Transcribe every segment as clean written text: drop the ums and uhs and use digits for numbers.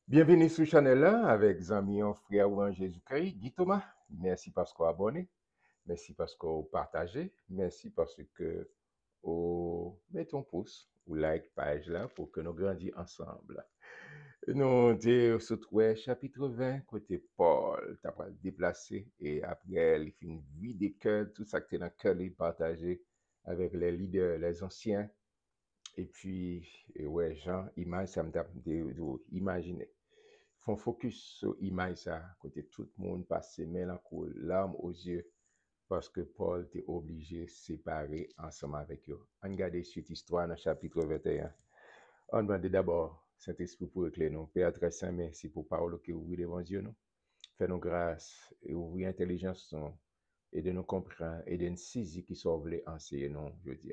Bienvenue sur Chanel là avec amis frère ou en Jésus-Christ, Guy Thomas. Merci parce qu'on abonné, merci parce qu'on partagé, merci parce que vous mettez un pouce ou like page là pour que nous grandissions ensemble. Nous sommes sur chapitre 20 côté Paul, tu as déplacé et après il fait une vie de cœur, tout ça que tu dans le cœur, il partagé avec les leaders, les anciens. Et puis, ouais, Jean, image, ça me tape imaginer font focus sur l'image ça, côté tout le monde passe mélancolique, larmes aux yeux, parce que Paul était obligé de séparer ensemble avec eux. On regarde cette histoire dans le chapitre 21. On demande d'abord Saint-Esprit pour éclairer nous. Père très saint, merci pour parole que vous devant Dieu nous. Fais-nous grâce et ouvrir l'intelligence et de nous comprendre et de nous saisir qui sont voulés enseigner nous, je dis.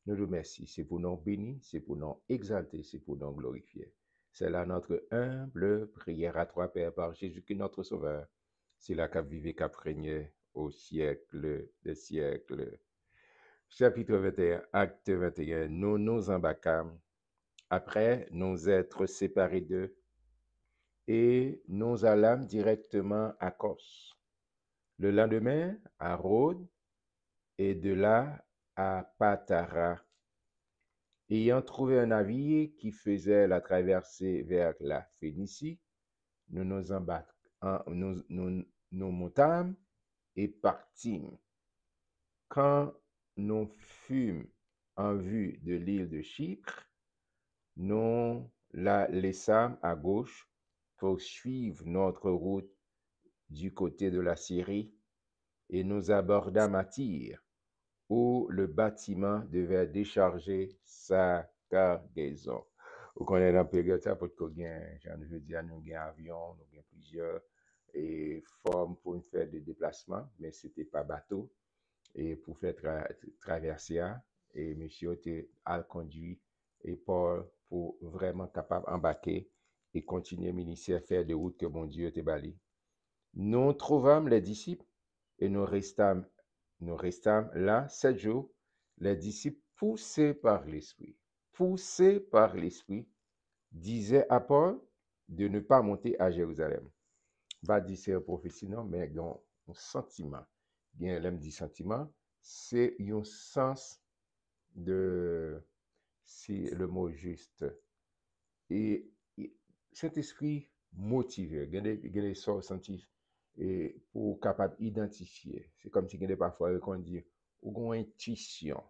Nous vous remercions. C'est pour nous bénir, c'est pour nous exalter, c'est pour nous glorifier. C'est là notre humble prière à toi, Père, par Jésus-Christ, notre Sauveur. C'est là qu'a vivé, qu'a régné au siècle des siècles. Chapitre 21, acte 21. Nous nous embarquâmes après nous être séparés d'eux et nous allâmes directement à Kos. Le lendemain, à Rhodes et de là à Patara. Ayant trouvé un navire qui faisait la traversée vers la Phénicie, nous nous montâmes et partîmes. Quand nous fûmes en vue de l'île de Chypre, nous la laissâmes à gauche pour suivre notre route du côté de la Syrie et nous abordâmes à Tyr, où le bâtiment devait décharger sa cargaison. Vous connaissez la période ça pour que j'en veux dire, nous avons un avion, nous avons plusieurs formes pour faire des déplacements, mais ce n'était pas bateau. Et pour faire traverser, et monsieur était à conduit et Paul pour vraiment capable d'embarquer et continuer le ministère, faire des routes que mon Dieu était bali. Nous trouvâmes les disciples et nous restâmes là 7 jours, les disciples poussés par l'Esprit, disaient à Paul de ne pas monter à Jérusalem. Pas dire c'est une prophétie, non, mais dans un sentiment. Bien, l'aime dit sentiment, c'est un sens de, c'est le mot juste. Et cet esprit motivé, il y a des sortes sentif et pour capable identifier. C'est comme si il y a parfois qu'on dit ou une intuition.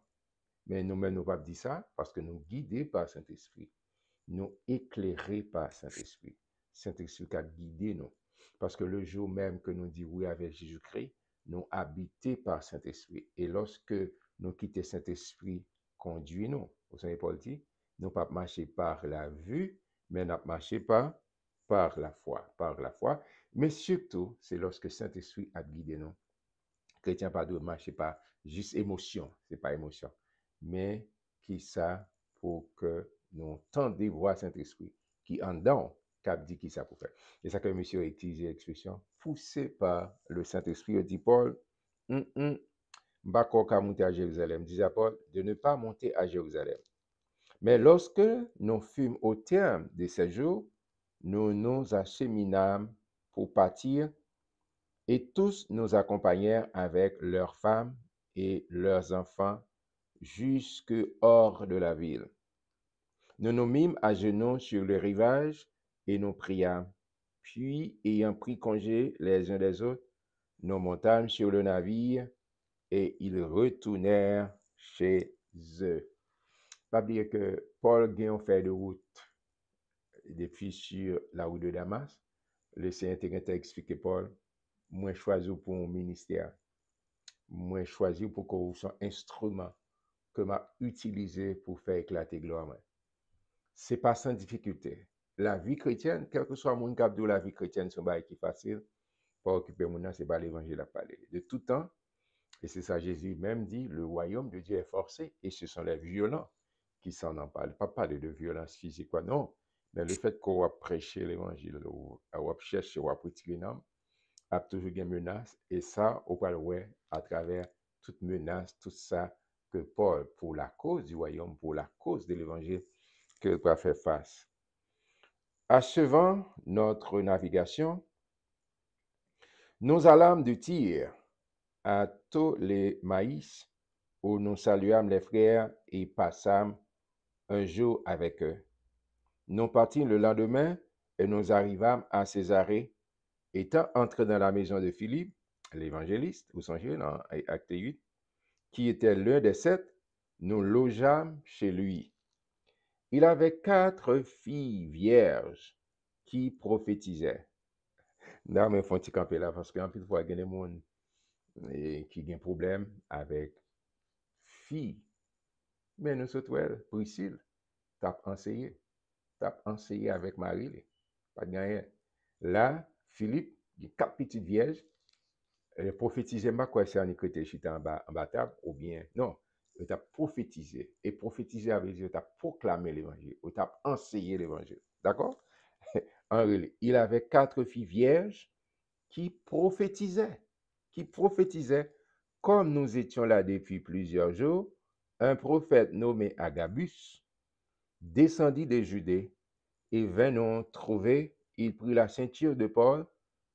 Mais nous-mêmes, nous ne pas dire ça parce que nous guidés par Saint-Esprit. Nous éclairés par Saint-Esprit. Saint-Esprit qui a guidé nous. Parce que le jour même que nous disons oui avec Jésus-Christ, nous habités par Saint-Esprit. Et lorsque nous quittons Saint-Esprit, conduit nous. Vous savez, Paul dit, nous pas marcher par la vue, mais nous marcher par la foi. Par la foi. Mais surtout, c'est lorsque Saint-Esprit a guidé nous. Chrétien pas de marcher pas juste émotion, c'est pas émotion, mais qui ça pour que nous tendons voir Saint-Esprit qui en dedans cap dit qui ça pour faire. C'est ça que monsieur a utilisé l'expression poussé par le Saint-Esprit. Il dit Paul, Mbako ka monter à Jérusalem, disait Paul, de ne pas monter à Jérusalem. Mais lorsque nous fûmes au terme de ces jours, nous nous acheminâmes pour partir et tous nous accompagnèrent avec leurs femmes et leurs enfants jusque hors de la ville. Nous nous mîmes à genoux sur le rivage et nous priâmes. Puis, ayant pris congé les uns des autres, nous montâmes sur le navire et ils retournèrent chez eux. Pas dire que Paul Guéon fait de route depuis sur la route de Damas. Le Seigneur t'a expliqué Paul, moi choisi pour un ministère. Moi choisi pour que soit instrument que m'a utilisé pour faire éclater gloire. C'est pas sans difficulté. La vie chrétienne, quel que soit mon cap de la vie chrétienne, c'est pas qui est facile. Pas occuper mon nom, c'est pas l'évangile à parler. De tout temps, et c'est ça Jésus même dit, le royaume de Dieu est forcé et ce sont les violents qui s'en en parlent. Pas parler de violence physique, quoi, non. Mais le fait qu'on va prêcher l'évangile, on va chercher, on va retirer l'homme, a toujours des menaces. Et ça, on va le voir à travers toute menace, tout ça que Paul, pour la cause du royaume, pour la cause de l'évangile, que va faire face. Achevant notre navigation, nous allâmes de Tyr à Ptolémaïs, où nous saluâmes les frères et passâmes un jour avec eux. Nous partîmes le lendemain et nous arrivâmes à Césarée. Étant entrés dans la maison de Philippe, l'évangéliste, vous songez dans Acte 8, qui était l'un des 7, nous logeâmes chez lui. Il avait 4 filles vierges qui prophétisaient. Non, mais il faut camper là parce qu'en plus, il faut y a des gens qui ont un problème avec filles. Mais nous sommes, Priscille, t'as enseigné avec Marie, pas de gagner. Là, Philippe, il a 4 petites vierges. Prophétiser, pas quoi c'est en écriture en bas table, ou bien, non, il t'a prophétisé. Et prophétiser avec Dieu, il a proclamé l'évangile, il t'a enseigné l'évangile. D'accord? En réalité, il avait 4 filles vierges qui prophétisaient. Qui prophétisaient. Comme nous étions là depuis plusieurs jours, un prophète nommé Agabus descendit de Judée et vint nous trouver. Il prit la ceinture de Paul,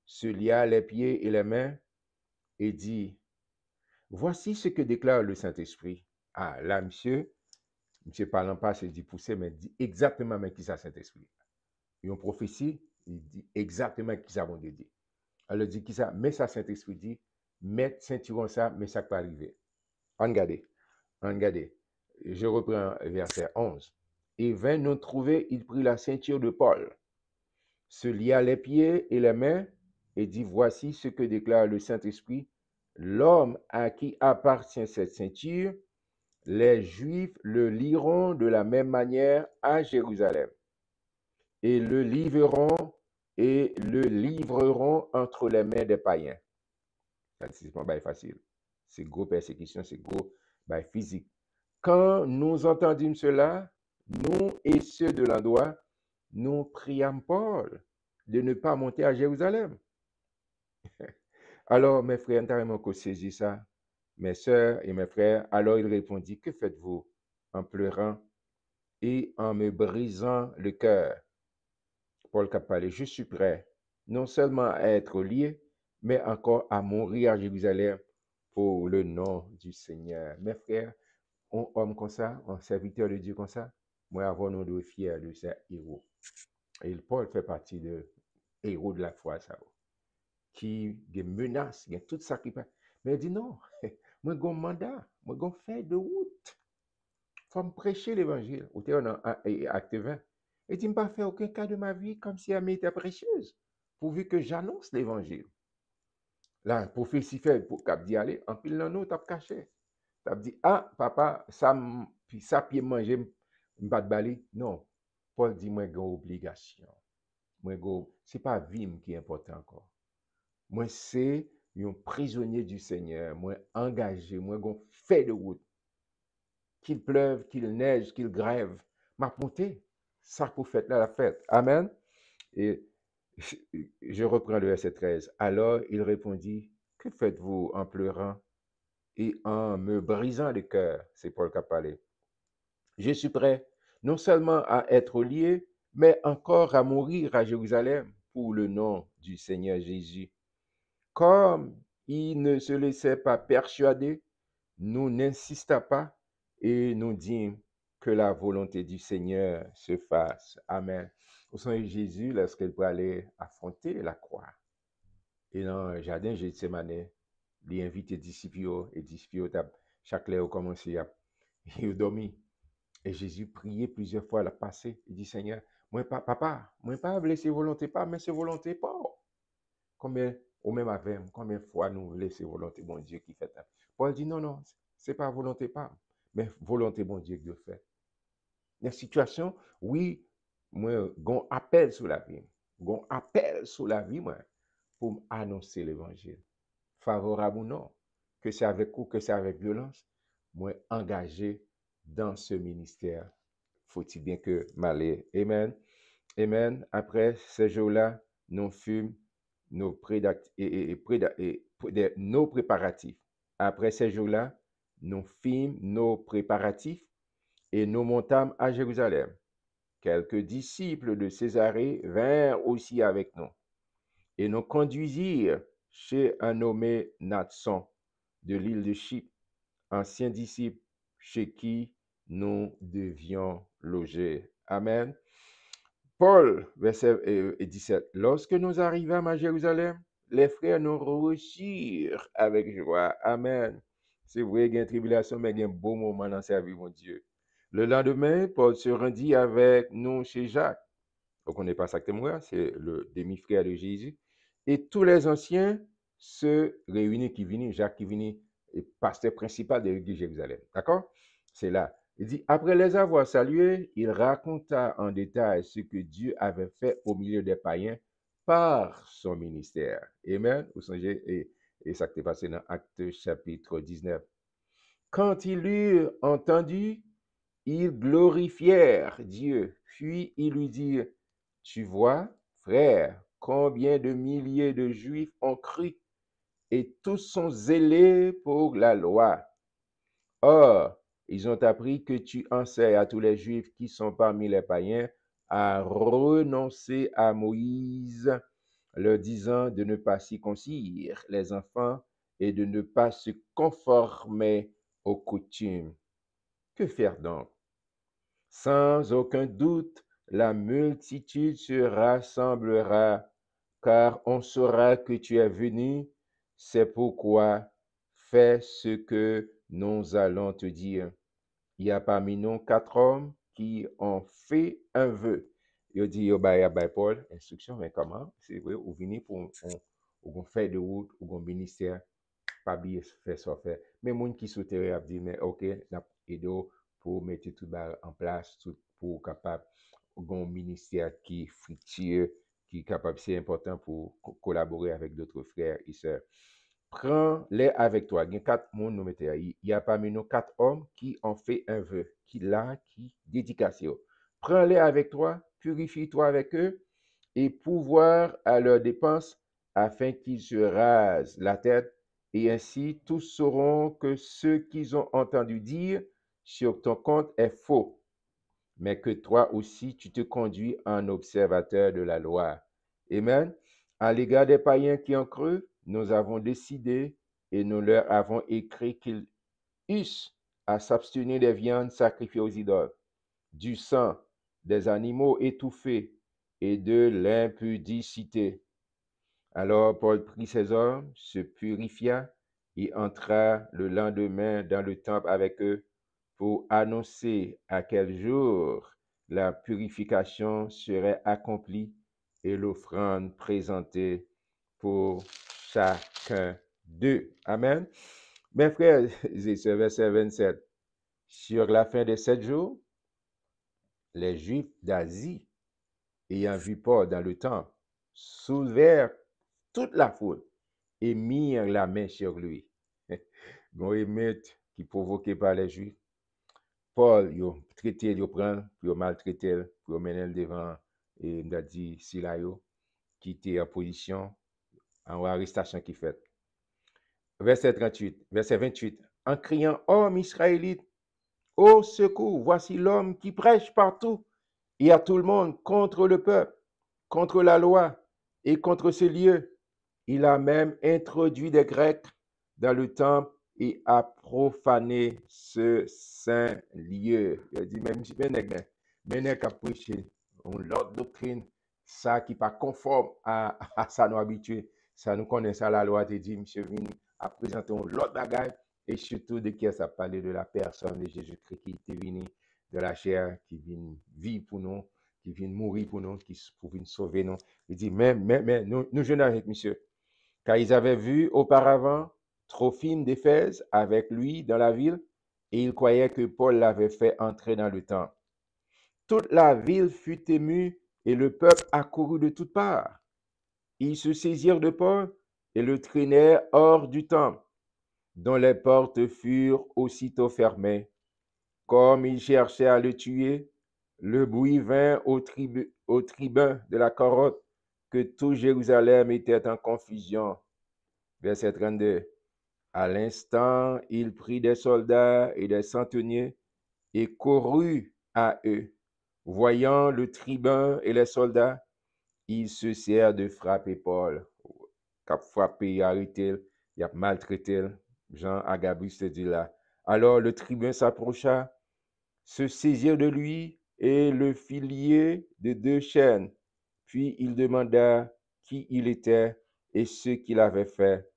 se lia les pieds et les mains et dit, voici ce que déclare le Saint-Esprit. Ah, là, monsieur parlant pas, c'est dit pousser, mais dit exactement mais qui ça Saint-Esprit. Une prophétie, il dit exactement qui ça bon Dieu dit. Alors, il dit qui ça, mais ça Saint-Esprit dit, mettre ceinturon ça, mais ça peut arriver. Regardez, regardez. Je reprends verset 11. Et vint nous trouver, il prit la ceinture de Paul, se lia les pieds et les mains, et dit, voici ce que déclare le Saint-Esprit, l'homme à qui appartient cette ceinture, les Juifs le liront de la même manière à Jérusalem, et le livreront entre les mains des païens. C'est pas facile. C'est gros persécution, c'est gros physique. Quand nous entendîmes cela, nous et ceux de l'endroit, nous priâmes Paul de ne pas monter à Jérusalem. Alors, mes frères, carrément qu'on saisit ça, mes sœurs et mes frères, alors il répondit, que faites-vous en pleurant et en me brisant le cœur? Paul a parlé, je suis prêt, non seulement à être lié, mais encore à mourir à Jérusalem pour le nom du Seigneur. Mes frères, un homme comme ça, un serviteur de Dieu comme ça, moi, avant, nous devons être fiers de ces héros. Et Paul fait partie des héros de la foi, ça, qui menace, il y a tout ça qui passe. Mais il dit non, moi, j'ai un mandat, moi, j'ai fait de route. Il faut me prêcher l'évangile. Ou tu es en acte 20. Et il ne pas faire aucun cas de ma vie comme si elle m'était précieuse, pourvu que j'annonce l'évangile. Là, prophétie fait pour cap d'y aller, en pile dans nous, t'as caché. T'as dit, ah, papa, ça pied manger, m'pas de balai. Non. Paul dit, moi, j'ai une obligation. Moi, c'est pas vie qui est important encore. Moi, c'est un prisonnier du Seigneur. Moi, engagé. Moi, j'ai fait de route. Qu'il pleuve, qu'il neige, qu'il grève. M'a monté. Ça pour fête là, la fête. Amen. Et je reprends le verset 13. Alors, il répondit, que faites-vous en pleurant et en me brisant le cœur? C'est Paul qui a parlé. Je suis prêt non seulement à être lié, mais encore à mourir à Jérusalem pour le nom du Seigneur Jésus. Comme il ne se laissait pas persuader, nous n'insistons pas et nous disons que la volonté du Seigneur se fasse. Amen. Au sein de Jésus, lorsqu'il peut aller affronter la croix, et dans le jardin Gethsemane, il invite les disciples, et disciples, chaque heure, commencé à dormir. Et Jésus priait plusieurs fois à la passé. Il dit, Seigneur, moi pas, papa, moi pas laisser volonté pas, mais c'est volonté pas. Combien, ou même avec, combien de fois nous laissons volonté bon Dieu qui fait ça? Paul dit, non, non, c'est pas volonté pas, mais volonté bon Dieu qui fait. La situation, oui, moi, gon appel sur la vie. Gon appel sur la vie, moi, pour annoncer l'évangile. Favorable ou non, que c'est avec coup, que c'est avec violence, moi, engagé dans ce ministère. Faut-il bien que m'aller. Amen. Amen. Après ces jours-là, nous fûmes nos préparatifs. Après ces jours-là, nous fîmes nos préparatifs et nous montâmes à Jérusalem. quelques disciples de Césarée vinrent aussi avec nous et nous conduisirent chez un nommé Natson de l'île de Chypre, ancien disciple chez qui nous devions loger. Amen. Paul, verset 17. Lorsque nous arrivâmes à Jérusalem, les frères nous reçurent avec joie. Amen. C'est vrai, il y a une tribulation, mais il y a un beau moment dans sa vie, mon Dieu. Le lendemain, Paul se rendit avec nous chez Jacques. On ne connaît pas ça que moi, c'est le demi-frère de Jésus. Et tous les anciens se réunissent, qui viennent, Jacques qui vient, et pasteur principal de l'église de Jérusalem. D'accord? C'est là. Il dit, après les avoir salués, il raconta en détail ce que Dieu avait fait au milieu des païens par son ministère. Amen. Vous songez, et ça qui est passé dans Actes chapitre 19. Quand ils l'eurent entendu, ils glorifièrent Dieu. Puis ils lui dirent, tu vois, frère, combien de milliers de Juifs ont cru et tous sont zélés pour la loi. Or, ils ont appris que tu enseignes à tous les Juifs qui sont parmi les païens à renoncer à Moïse, leur disant de ne pas circoncire les enfants et de ne pas se conformer aux coutumes. Que faire donc? Sans aucun doute, la multitude se rassemblera, car on saura que tu es venu. C'est pourquoi fais ce que nous allons te dire. Il y a parmi nous 4 hommes qui ont fait un vœu. Il dit, Paul, instruction, mais comment? C'est vrai, vous venez pour faire de route, ou un ministère, pas bien faire ça faire. Mais les gens qui souhaiteraient dire, mais ok, n'a aidé pour mettre tout en place, tout pour capable un ministère qui est fructueux, qui est capable, c'est important pour collaborer avec d'autres frères et sœurs. Prends-les avec toi. Il y a 4 mondes, nous mettons. Il y a parmi nous 4 hommes qui ont fait un vœu, qui dédication. Prends-les avec toi, purifie-toi avec eux et pouvoir à leurs dépenses afin qu'ils se rasent la tête. Et ainsi, tous sauront que ce qu'ils ont entendu dire sur ton compte est faux, mais que toi aussi, tu te conduis en observateur de la loi. Amen. À l'égard des païens qui en creux, nous avons décidé et nous leur avons écrit qu'ils eussent à s'abstenir des viandes sacrifiées aux idoles, du sang, des animaux étouffés et de l'impudicité. Alors Paul prit ses hommes, se purifia et entra le lendemain dans le temple avec eux pour annoncer à quel jour la purification serait accomplie et l'offrande présentée pour chacun d'eux. Amen. Mes frères et sœurs, verset 27. Sur la fin des 7 jours, les Juifs d'Asie, ayant vu Paul dans le temple, soulevèrent toute la foule et mirent la main sur lui. Gon émeute qui provoqué par les Juifs. Paul, yo traité, yo prend, yo maltraité, yo mener devant et m'a dit sila yo qui était en position en arrestation qui fait. Verset 38, verset 28. En criant, homme israélite, au secours, voici l'homme qui prêche partout et à tout le monde contre le peuple, contre la loi et contre ce lieu. Il a même introduit des Grecs dans le temple et a profané ce saint lieu. Il a dit, même si mais a prêché l'autre doctrine, ça qui n'est pas conforme à ça nous habitué. Ça nous connaît ça, la loi te dit, monsieur vini à présenter l'autre bagaille et surtout de qui ça parlait de la personne de Jésus-Christ qui était venu de la chair, qui vient vivre pour nous, qui vient mourir pour nous, qui pour venir sauver nous. Il dit, mais nous jeûnons avec monsieur. Car ils avaient vu auparavant Trophime d'Éphèse avec lui dans la ville, et ils croyaient que Paul l'avait fait entrer dans le temple. Toute la ville fut émue, et le peuple accourut de toutes parts. Ils se saisirent de Paul et le traînèrent hors du temple, dont les portes furent aussitôt fermées. Comme ils cherchaient à le tuer, le bruit vint au tribun de la carotte que tout Jérusalem était en confusion. Verset 32. À l'instant, il prit des soldats et des centeniers et courut à eux. Voyant le tribun et les soldats, il se sert de frapper Paul. Cap frappé, arrêté, il a maltraité. Jean Agabus se dit là. Alors le tribun s'approcha, se saisit de lui et le fit lier de 2 chaînes. Puis il demanda qui il était et ce qu'il avait fait.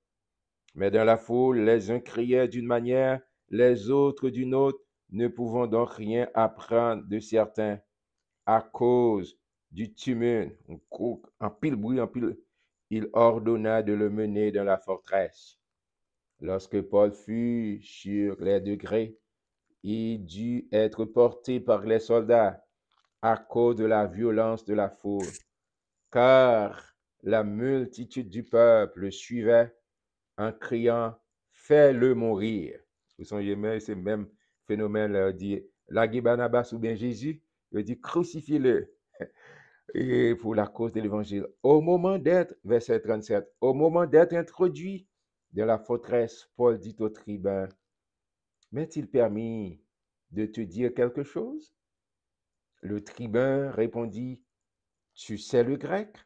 Mais dans la foule, les uns criaient d'une manière, les autres d'une autre, ne pouvant donc rien apprendre de certains à cause du tumulte, en pile bruit, en pile, il ordonna de le mener dans la forteresse. Lorsque Paul fut sur les degrés, il dut être porté par les soldats à cause de la violence de la foule, car la multitude du peuple le suivait en criant fais-le mourir. Vous songez, mais c'est le même phénomène, là, dit la Barnabas ou bien Jésus, il dit crucifiez-le. Et pour la cause de l'évangile. Au moment d'être, verset 37, au moment d'être introduit dans la forteresse, Paul dit au tribun, m'est-il permis de te dire quelque chose? Le tribun répondit, tu sais le grec?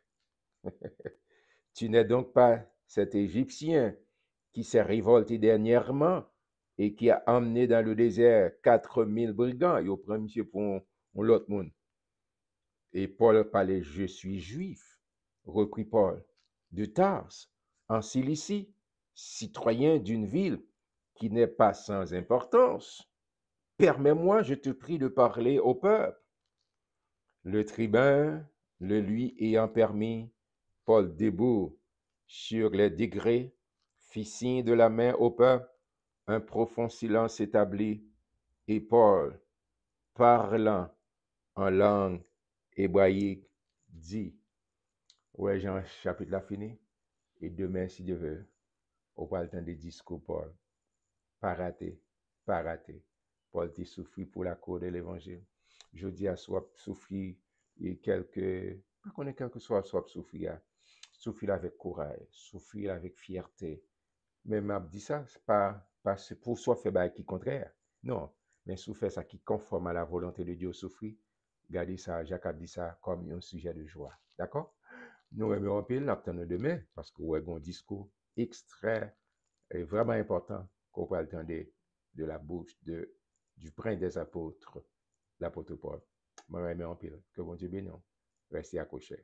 Tu n'es donc pas cet Égyptien qui s'est révolté dernièrement et qui a emmené dans le désert 4000 brigands. Et au premier pour l'autre monde. Et Paul parlait, je suis juif, reprit Paul, de Tarse, en Cilicie, citoyen d'une ville qui n'est pas sans importance. Permets-moi, je te prie, de parler au peuple. Le tribun, le lui ayant permis, Paul debout sur les degrés, fit signe de la main au peuple, un profond silence s'établit, et Paul, parlant en langue hébraïque, dit, ouais, Jean, chapitre là fini, et demain, si Dieu veut, on va le temps des discours, Paul. Pas raté, pas raté. Paul dit souffrir pour la cause de l'évangile. Je dis à soit souffrir et pas qu'on ait quelque soit souffrir, souffrir avec courage, souffrir avec fierté. Mais m'a dit ça, c'est pas pour soi faire qui contraire. Non, mais souffrir ça qui conforme à la volonté de Dieu souffrir. Gardez ça, Jacques a dit ça comme un sujet de joie. D'accord? Nous aimerons pile, nous demain, parce que ouais, un discours extrait est vraiment important qu'on peut attendre de la bouche du prince des apôtres, l'apôtre Paul. Moi, aimerons pile. Que bon Dieu bénisse. Restez accrochés.